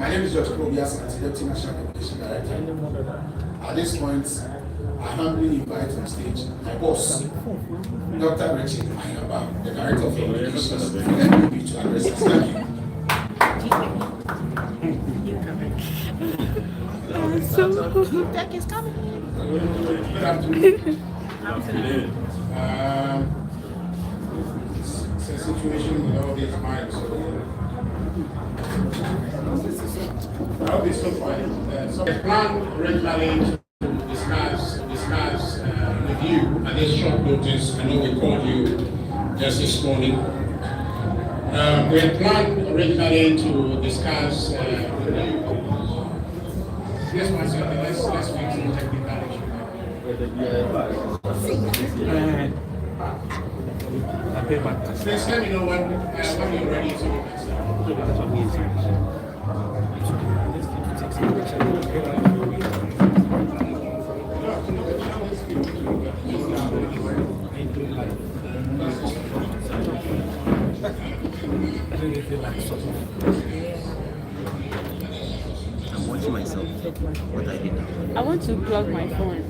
My name is Dr. Tobias, Deputy National Education Director. At this point, I humbly invite on stage my boss, Dr. Richard Ahiagbah, the Director of Communications for NDC to address us. Thank you. That is coming. Good afternoon. It's a situation with all these minds, so I'll be so fine. So the plan originally to discuss with you at this short notice. I know we called you just this morning. We had planned originally to discuss with you. Yes, myself, let's fix the technical issue. Please let me know when you're ready to I'm watching myself. What I did now. I want to plug my phone.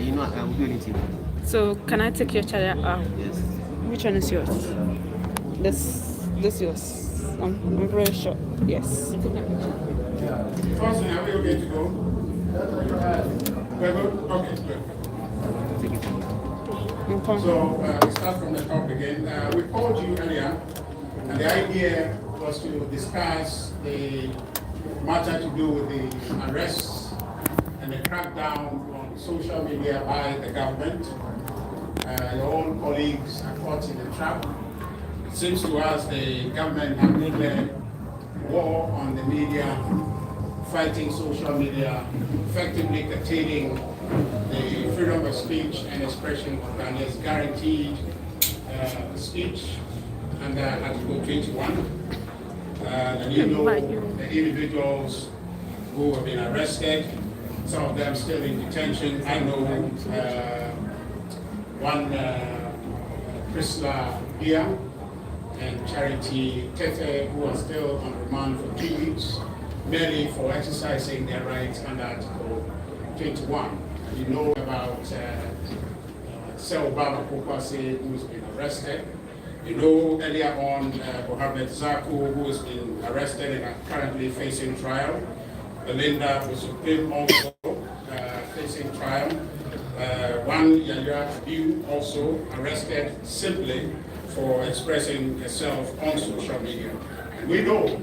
You know, I will do anything. So can I take your charger out? Yes. Which one is yours? This yours. I'm very sure. Yes. First thing, are we okay to go? We're good? Okay, good. Okay. So we start from the top again. We called you earlier, and the idea was to discuss the matter to do with the arrests and the crackdown on social media by the government. Your own colleagues are caught in the trap. It seems to us the government has declared war on the media, fighting social media, effectively curtailing the freedom of speech and expression of Ghanaians, guaranteed speech under Article 21. And you know the individuals who have been arrested, some of them still in detention. I know one Priscilla here and Charity Tete, who are still on remand for 2 weeks, merely for exercising their rights under Article 21. You know about Obama Kokase, who's been arrested. You know earlier on Mohamed Zaku, who has been arrested and are currently facing trial. Belinda Usupim also facing trial. One Yaya Abiu also arrested simply for expressing herself on social media. And we know,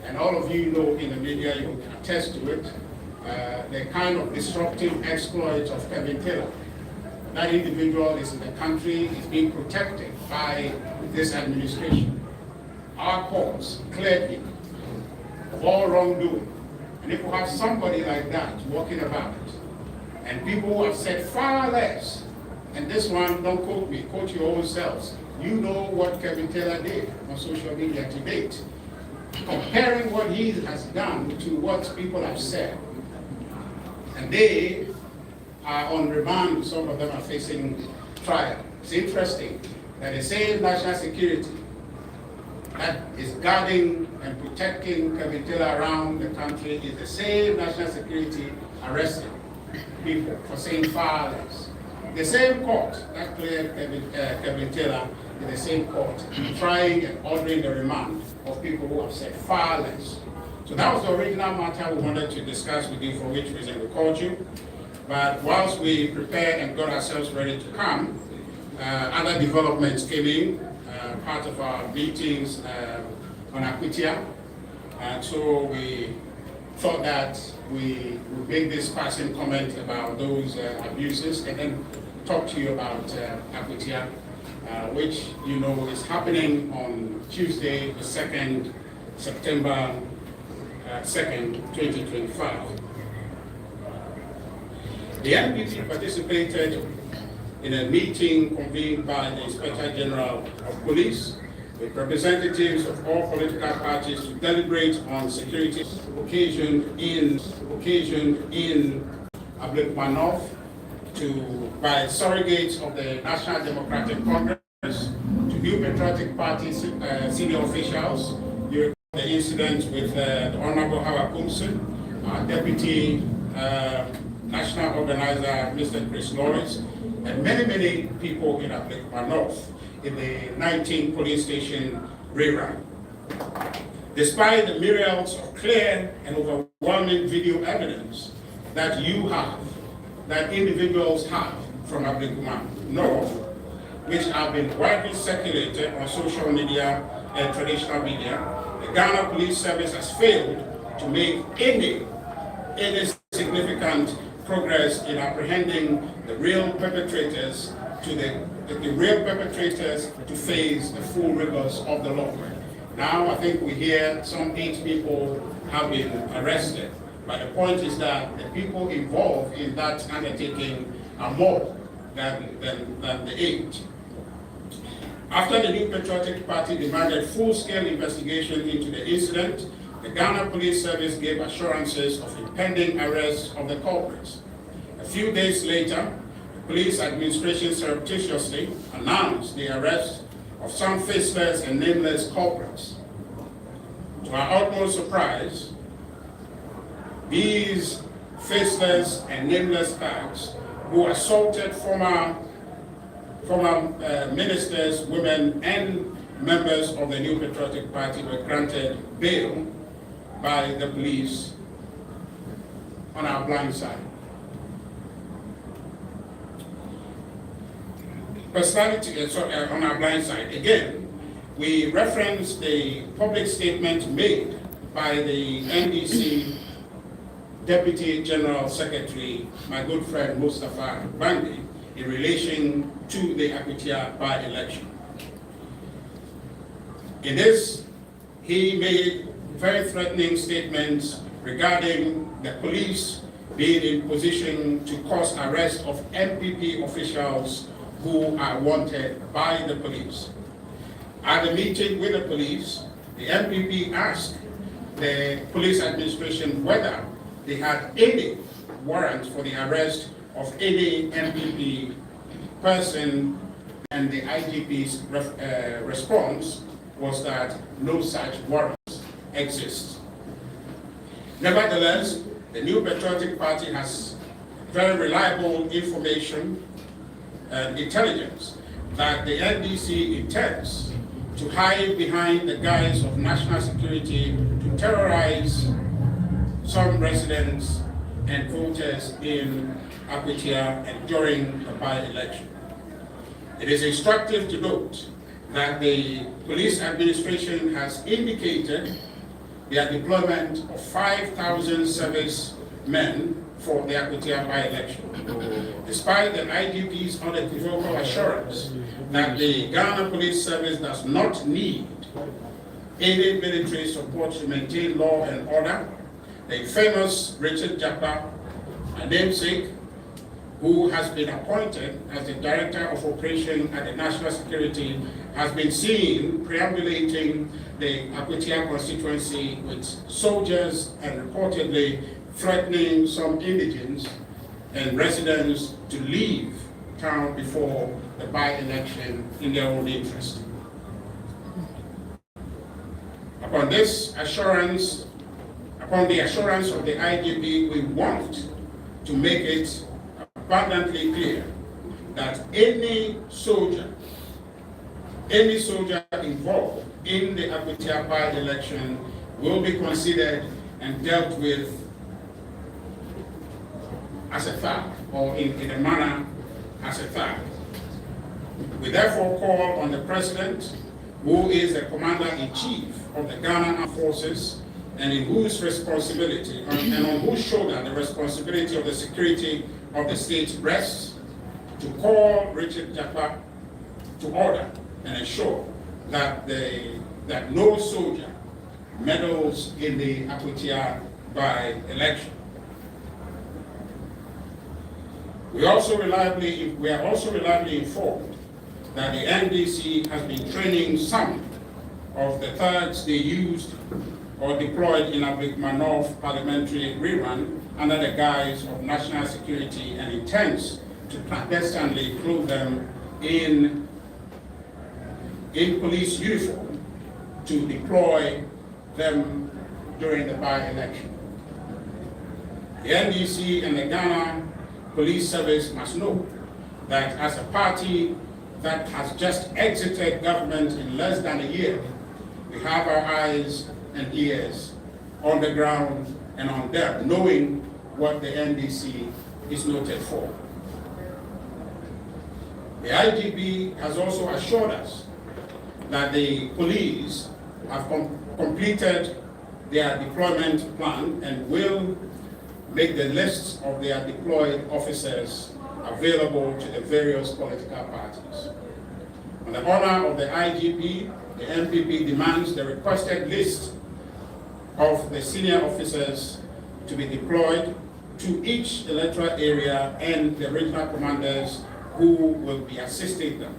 and all of you know in the media, you can attest to it, the kind of disruptive exploits of Kevin Taylor. That individual is in the country, is being protected by this administration. Our courts cleared him of all wrongdoing. And if we have somebody like that walking about, and people who have said far less, and this one, don't quote me, quote your own selves. You know what Kevin Taylor did on social media to date. Comparing what he has done to what people have said. And they are on remand, some of them are facing trial. It's interesting that the same national security that is guarding and protecting Kevin Taylor around the country is the same national security arresting people for saying far less. The same court that cleared Kevin Taylor is the same court trying and ordering the remand of people who have said far less. So that was the original matter we wanted to discuss with you, for which reason we called you. But whilst we prepared and got ourselves ready to come, other developments came in, part of our meetings on Akwatia. And so we thought that we would make this passing comment about those abuses and then talk to you about Akwatia, which you know is happening on Tuesday, the 2nd September 2nd, 2025. The NDC participated in a meeting convened by the Inspector General of Police with representatives of all political parties to deliberate on security occasioned in Ahiagbah North by surrogates of the National Democratic Congress, to New Patriotic Party senior officials. You the incident with the Honorable Howard Kumson, our Deputy National Organizer, Mr. Chris Lawrence, and many, many people in Akwatia North in the 19 police station rerun. Despite the myriads of clear and overwhelming video evidence that you have, that individuals have from Akwatia North, which have been widely circulated on social media and traditional media, the Ghana Police Service has failed to make any significant progress in apprehending the real perpetrators to face the full rigors of the law. Now I think we hear some 8 people have been arrested, but the point is that the people involved in that undertaking are more than the 8. After the New Patriotic Party demanded full-scale investigation into the incident, the Ghana Police Service gave assurances of impending arrest of the culprits. A few days later, the police administration surreptitiously announced the arrest of some faceless and nameless culprits. To our utmost surprise, these faceless and nameless thugs who assaulted former ministers, women, and members of the New Patriotic Party were granted bail by the police on our blind side. On our blind side. Again, we reference the public statement made by the NDC Deputy General Secretary, my good friend Mustafa Bandi, in relation to the Akwatia by-election. In this, he made very threatening statements regarding the police being in position to cause arrest of MPP officials who are wanted by the police. At the meeting with the police, the MPP asked the police administration whether they had any warrant for the arrest of any MPP person, and the IGP's response was that no such warrants exist. Nevertheless, the New Patriotic Party has very reliable information and intelligence that the NDC intends to hide behind the guise of national security to terrorize some residents and voters in Akwatia and during the by-election. It is instructive to note that the police administration has indicated their deployment of 5,000 service men for the Akwatia by-election, despite the IGP's unequivocal assurance that the Ghana Police Service does not need any military support to maintain law and order. The famous Richard Japa, a namesake, who has been appointed as the Director of Operation at the National Security, has been seen preambulating the Akwatia constituency with soldiers and reportedly threatening some indigents and residents to leave town before the by-election in their own interest. Upon the assurance of the IGP, we want to make it abundantly clear that any soldier involved in the Akwatia by-election will be considered and dealt with as a thug, or in a manner as a thug. We therefore call on the President, who is the Commander-in-Chief of the Ghana Armed Forces, and in whose responsibility, and on whose shoulder the responsibility of the security of the state rests, to call Richard Japa to order and ensure that no soldier meddles in the Akwatia by-election. We are also reliably informed that the NDC has been training some of the thugs they used or deployed in Akwatia North parliamentary rerun under the guise of national security, and intends to clandestinely clothe them in police uniform to deploy them during the by-election. The NDC and the Ghana Police Service must know that as a party that has just exited government in less than a year, we have our eyes and ears on the ground and on them, knowing what the NDC is noted for. The IGP has also assured us that the police have completed their deployment plan and will make the lists of their deployed officers available to the various political parties. On the honor of the IGP, the NPP demands the requested list of the senior officers to be deployed to each electoral area and the regional commanders who will be assisting them.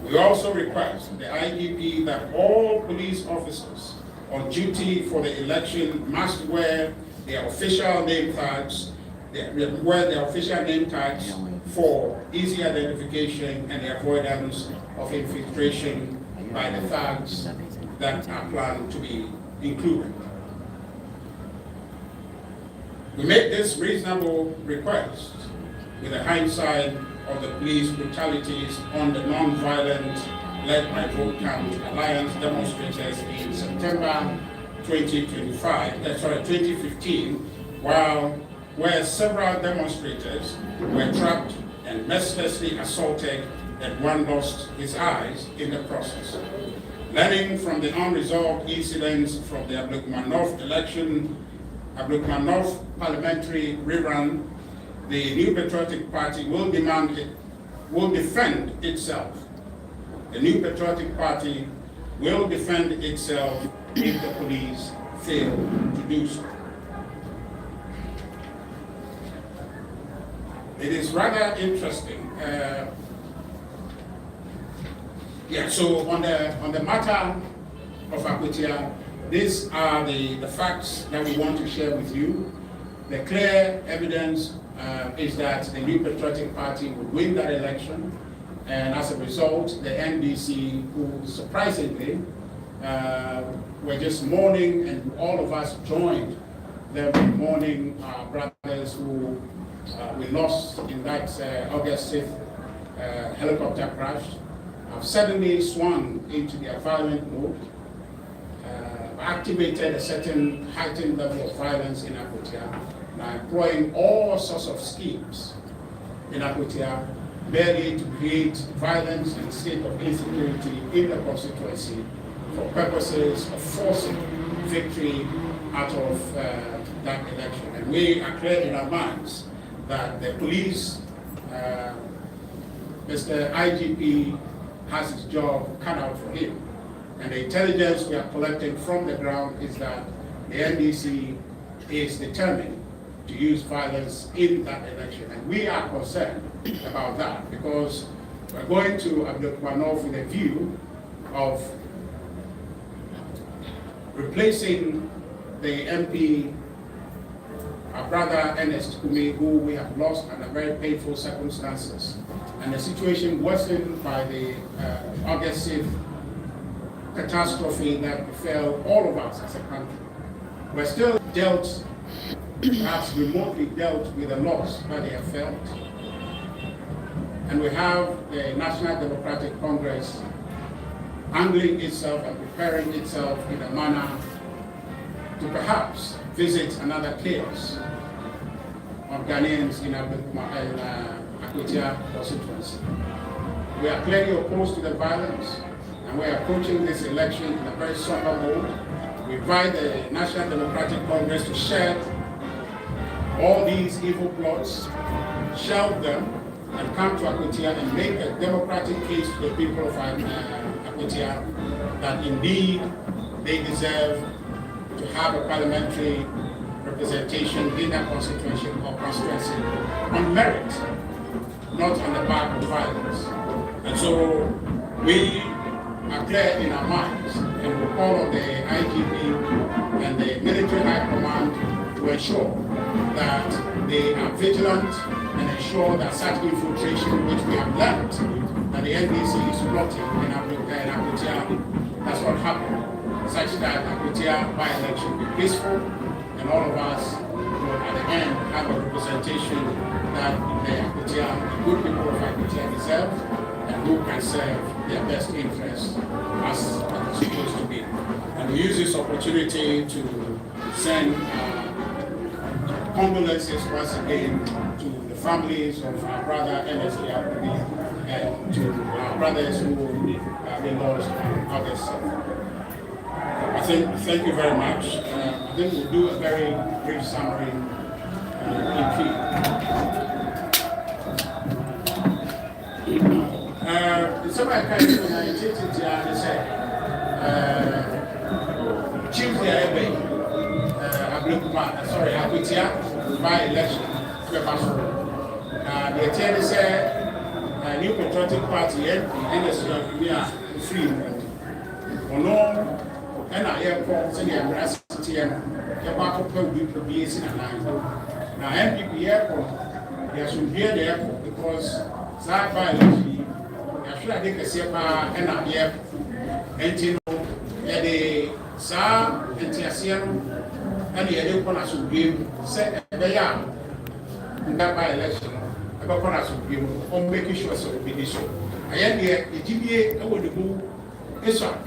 We also request the IGP that all police officers on duty for the election must wear their official name tags, for easy identification and the avoidance of infiltration by the thugs that are planned to be included. We make this reasonable request with the hindsight of the police brutalities on the non-violent Let My Vote Count Alliance demonstrators in September 2015, where several demonstrators were trapped and mercilessly assaulted and one lost his eyes in the process. Learning from the unresolved incidents from the Ahiagbah North parliamentary rerun, the New Patriotic Party will defend itself. The New Patriotic Party will defend itself if the police fail to do so. It is rather interesting. So on the matter of Akwatia, these are the facts that we want to share with you. The clear evidence is that the New Patriotic Party would win that election, and as a result, the NDC, who surprisingly were just mourning, and all of us joined them in mourning our brothers who we lost in that August 5th helicopter crash, have suddenly swung into their violent mode, activated a certain heightened level of violence in Akwatia, employing all sorts of schemes in Akwatia, merely to create violence and state of insecurity in the constituency for purposes of forcing victory out of that election. And we are clear in our minds that the police, Mr. IGP has his job cut out for him. And the intelligence we are collecting from the ground is that the NDC is determined to use violence in that election. And we are concerned about that because we're going to Ahiagbah North with a view of replacing the MP, our brother Ernest Kumi, who we have lost under very painful circumstances. And the situation worsened by the August 6th catastrophe that befell all of us as a country. We're still dealt, perhaps remotely dealt with the loss that they have felt. And we have the National Democratic Congress angling itself and preparing itself in a manner to perhaps visit another chaos of Ghanaians in Akwatia constituency. We are clearly opposed to the violence, and we are approaching this election in a very somber mode. We invite the National Democratic Congress to shed all these evil plots, shelve them, and come to Akwatia and make a democratic case to the people of Akwatia that indeed they deserve to have a parliamentary representation in that constituency or constituency on merit, not on the back of violence. And so we are clear in our minds and we call on the IGP and the military high command to ensure that they are vigilant and ensure that such infiltration, which we have learned that the NDC is plotting in Akwatia, does not happen. such that Akwatia by-election be peaceful, and all of us will at the end have a representation that the Akwatia, the good people of Akwatia deserve, and who can serve their best interests as it is supposed to be. And we use this opportunity to send condolences once again to the families of our brother NSC and to our brothers who have been lost on August 7th. Thank you very much. I think we'll do a very brief summary somebody kind of Tuesday, Akwatia by election. The attorney said, New Patriotic Party, NDC, free. No, and I have seen the embassy and the back of the BS in a line. Now, MPP airport, there should be the airport because that by election, I should have taken a sepa and a year. And you know, the Sa and Tiasiano and the Edepona should be set a bayam in that by election. About should be on making sure so be this show. I am here, the GBA over the move. It's one.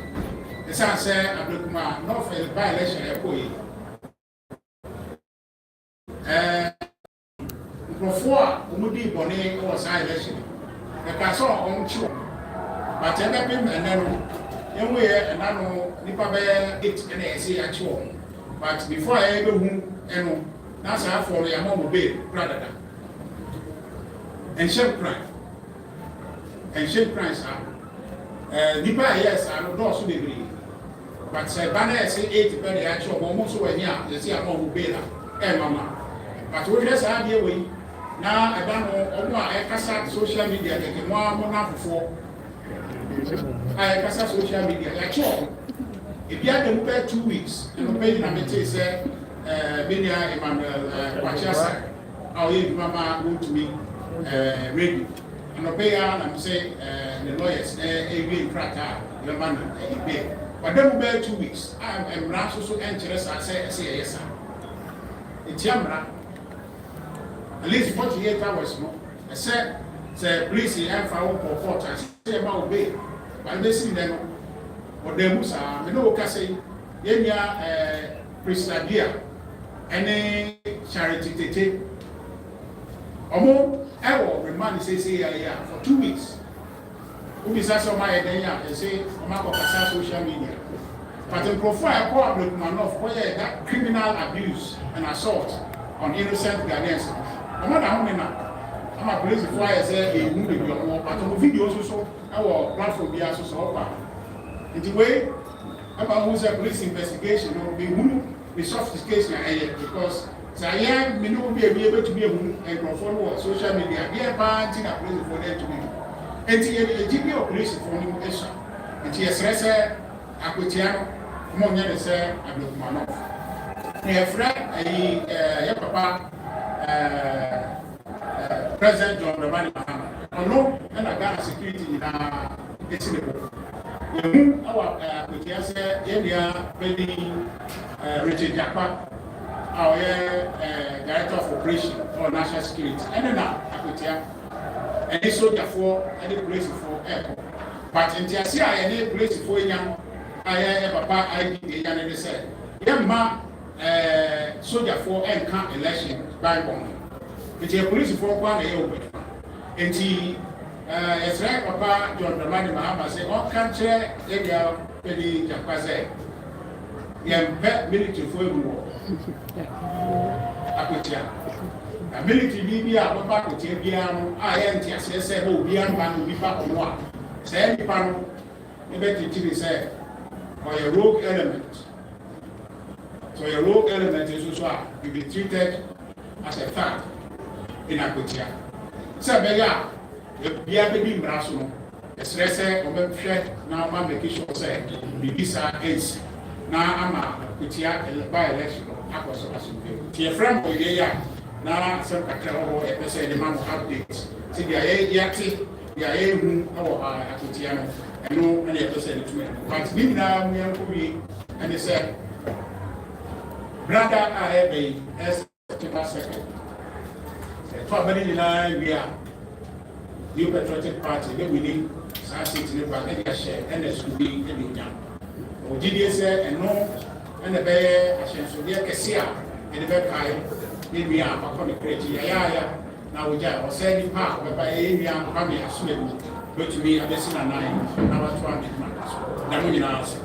The son said, I look not for the by election. Before Umudi Bonnet was election, the castle on two. But I never been and then I know Nipa Bear it and I say actual. But before I ever and that's how for the amount of bail, rather and shame crime. And shame crimes are Nipa, yes, I don't also agree. But say Banner say 80 per the actual almost over here, you see amount of bail, and Mama. But we just have here we now I don't know I can social media that can more now before. I can social media actually. If you had to pay 2 weeks, and pay in say Benia Emmanuel Akwatia, I'll give Mama go to me ready. And obey and say the lawyers a cracker, your man a but then we 2 weeks. I am not so interested. I say yes, sir. It's Yamra. At least 48 hours more. I said, please, I'm for 4 times. Say about obey. But they see them or them Musa, I know what I say, Yenya Prisladia, any charity tete. Omo, I will remind say for 2 weeks. Who is also my idea and say, Omako social media. But in profile, call up where that criminal abuse and assault on innocent Ghanaians. I'm not I'm a police before I say a movie, but on videos also, our platform be also so far. In the way, about who's a police investigation or be sophistication because I am be able to be a conform social media, be a party that police for them to be. And the GP of police for him is and he has said, Akwatia, Monia said, I look man off. We have friend, a papa, President John Dramani Mahama. No, and I got security in Italy. Our Akwatia said, India, Benny, Richard Akwatia, our Director of Operation for National Security. And then Akwatia. And this soldier for any place for airport. But in Tiasia, any place for young, I have papa, I did the young and said, young man, soldier for and election by one. It's a police for one year old. And he, as right, Papa John Dramani Mahama say, all country, they are very Japaze. Young pet military for war. Akwatia. Military Libya, Papa, which I am said, oh, beyond man will be back on what. Say, any panel, you bet you say, or a rogue element. So a rogue element is also to be treated as a third in Akwatia. So, Bega, the baby Brasso, a stresser of a now, my vacation said, the visa is now I'm a by election. Your friend, now, some say the man updates. See, the Yati, the Ahiagbah, or Akwatia, and no, and you have to say it to me. But me now, we are And they said, brother Ahiagbah as September 2nd. For many we are New Patriotic Party, then we need Sassi to live and share and there should be any young. Or GDS said, and no, and the bear, I shall so dear Cassia, and the bear pie, then we are upon the great Yaya. Now we are saying park, but by a young family as well, but to be a lesson and 9, now 20 months. Then we answer.